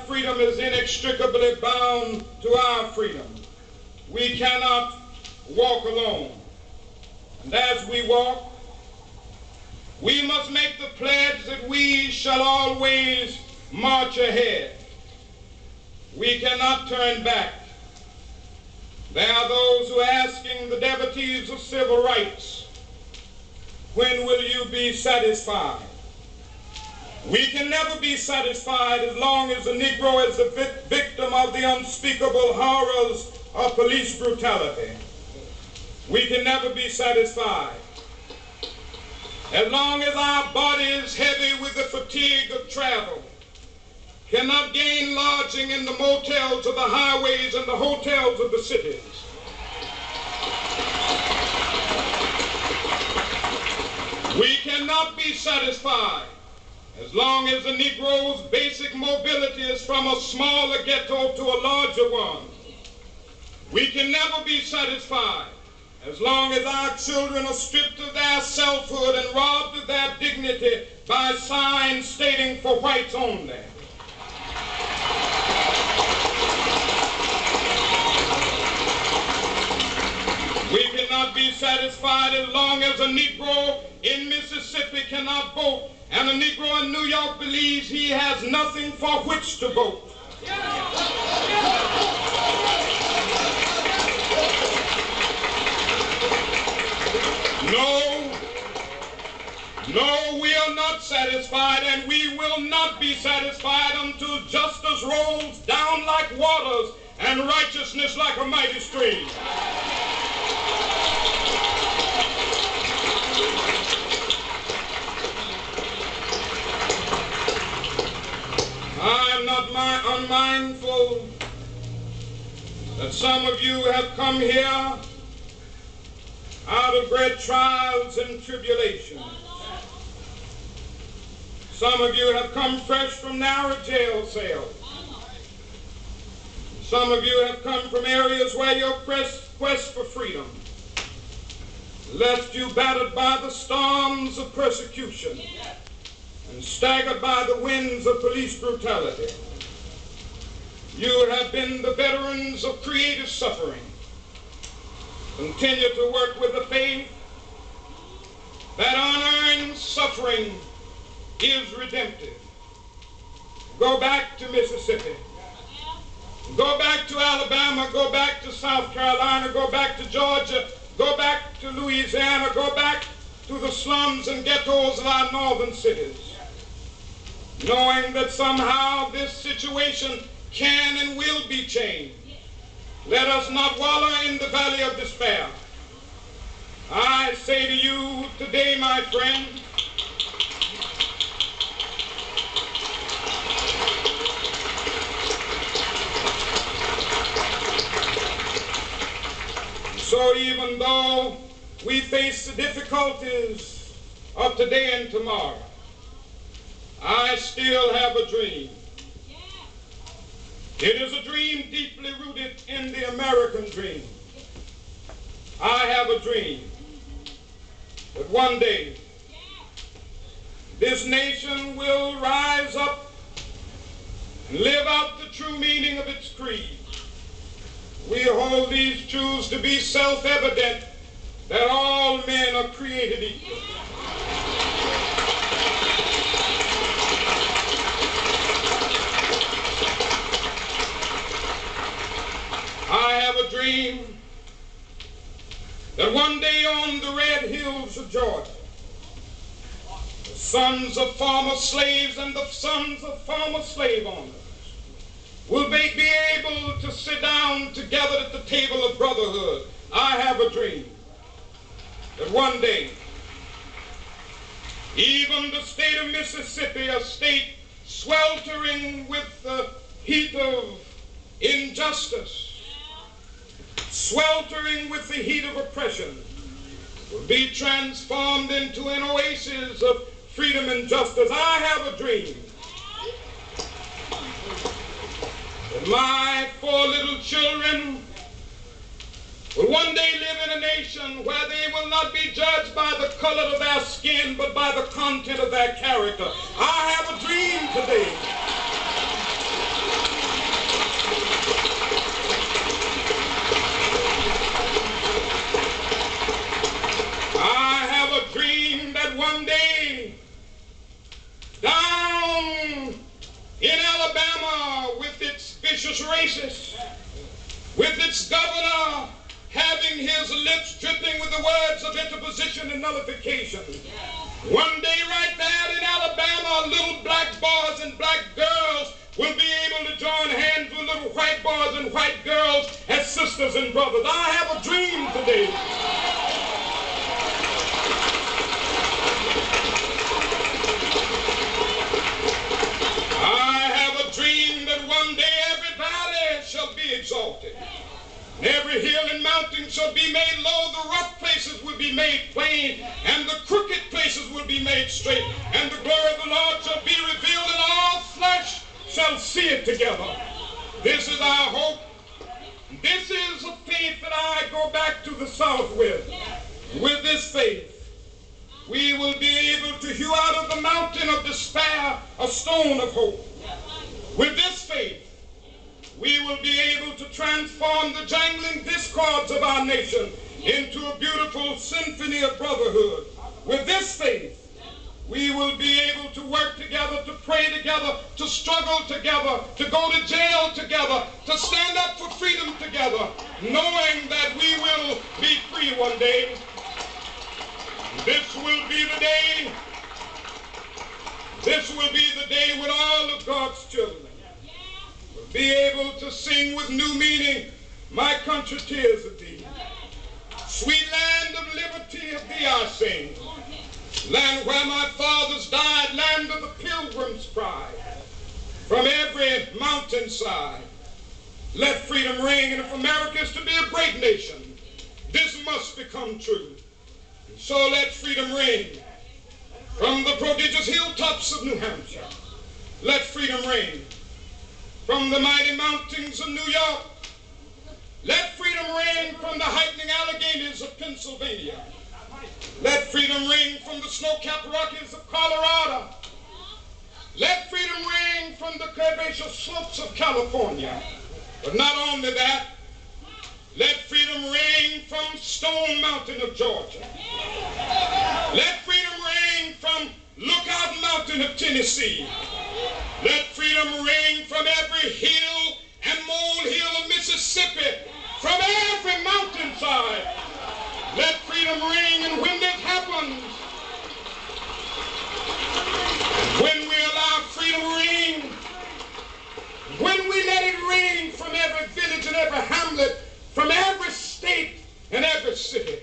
freedom is inextricably bound to our freedom. We cannot walk alone. And as we walk, we must make the pledge that we shall always march ahead. We cannot turn back. There are those who are asking the devotees of civil rights, when will you be satisfied? We can never be satisfied as long as the Negro is the victim of the unspeakable horrors of police brutality. We can never be satisfied as long as our body is heavy with the fatigue of travel, cannot gain lodging in the motels of the highways and the hotels of the cities. We cannot be satisfied as long as the Negro's basic mobility is from a smaller ghetto to a larger one. We can never be satisfied as long as our children are stripped of their selfhood and robbed of their dignity by signs stating for whites only. We cannot be satisfied as long as a Negro in Mississippi cannot vote and a Negro in New York believes he has nothing for which to vote. No, we are not satisfied, and we will not be satisfied until justice rolls down like waters and righteousness like a mighty stream. I am not unmindful that some of you have come here out of great trials and tribulations. Some of you have come fresh from narrow jail cells. Some of you have come from areas where your quest for freedom left you battered by the storms of persecution and staggered by the winds of police brutality. You have been the veterans of creative suffering. Continue to work with the faith that unearned suffering is redemptive. Go back to Mississippi. Go back to Alabama. Go back to South Carolina. Go back to Georgia. Go back to Louisiana. Go back to the slums and ghettos of our northern cities, knowing that somehow this situation can and will be changed. Let us not wallow in the valley of despair. I say to you today, my friend, so even though we face the difficulties of today and tomorrow, I still have a dream. It is a dream deeply rooted in the American dream. I have a dream that one day this nation will rise up and live out the true meaning of its creed. We hold these truths to be self-evident, that all men are created equal. I have a dream that one day on the red hills of Georgia, the sons of former slaves and the sons of former slave owners will be able to sit down together at the table of brotherhood. I have a dream that one day, even the state of Mississippi, a state sweltering with the heat of injustice, sweltering with the heat of oppression, will be transformed into an oasis of freedom and justice. I have a dream that my 4 little children will one day live in a nation where they will not be judged by the color of their skin, but by the content of their character. I have a dream today lips dripping with the words of interposition and nullification. One day right there in Alabama, little black boys and black girls will be able to join hands with little white boys and white girls as sisters and brothers. I have a dream today. I have a dream that one day every valley shall be exalted. Every hill and mountain shall be made low, the rough places will be made plain, and the crooked places will be made straight, and the glory of the Lord shall be revealed, and all flesh shall see it together. This is our hope. This is a faith that I go back to the South with. With this faith, we will be able to hew out of the mountain of despair a stone of hope. With this faith, we will be able to transform the jangling discords of our nation into a beautiful symphony of brotherhood. With this faith, we will be able to work together, to pray together, to struggle together, to go to jail together, to stand up for freedom together, knowing that we will be free one day. This will be the day. This will be the day when all of God's children will be able to sing with new meaning, my country, tears of thee. Sweet land of liberty, of thee I sing. Land where my fathers died, land of the pilgrim's pride. From every mountainside, let freedom ring. And if America is to be a great nation, this must become true. And so let freedom ring. From the prodigious hilltops of New Hampshire, let freedom ring. From the mighty mountains of New York, let freedom ring. From the heightening Alleghenies of Pennsylvania, let freedom ring. From the snow-capped Rockies of Colorado, let freedom ring. From the curvaceous slopes of California. But not only that, let freedom ring from Stone Mountain of Georgia. Let freedom ring from Lookout Mountain of Tennessee. Let freedom ring from every hill and molehill of Mississippi, from every mountainside. Let freedom ring. And when this happens, when we allow freedom ring, when we let it ring from every village and every hamlet, from every state and every city,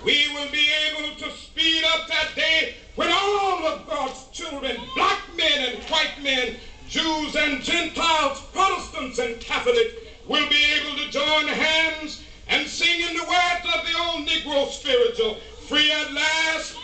we will be able to speed up that day when all of God's children, black men and white men, Jews and Gentiles, Protestants and Catholics, will be able to join hands and sing in the words of the old Negro spiritual, free at last,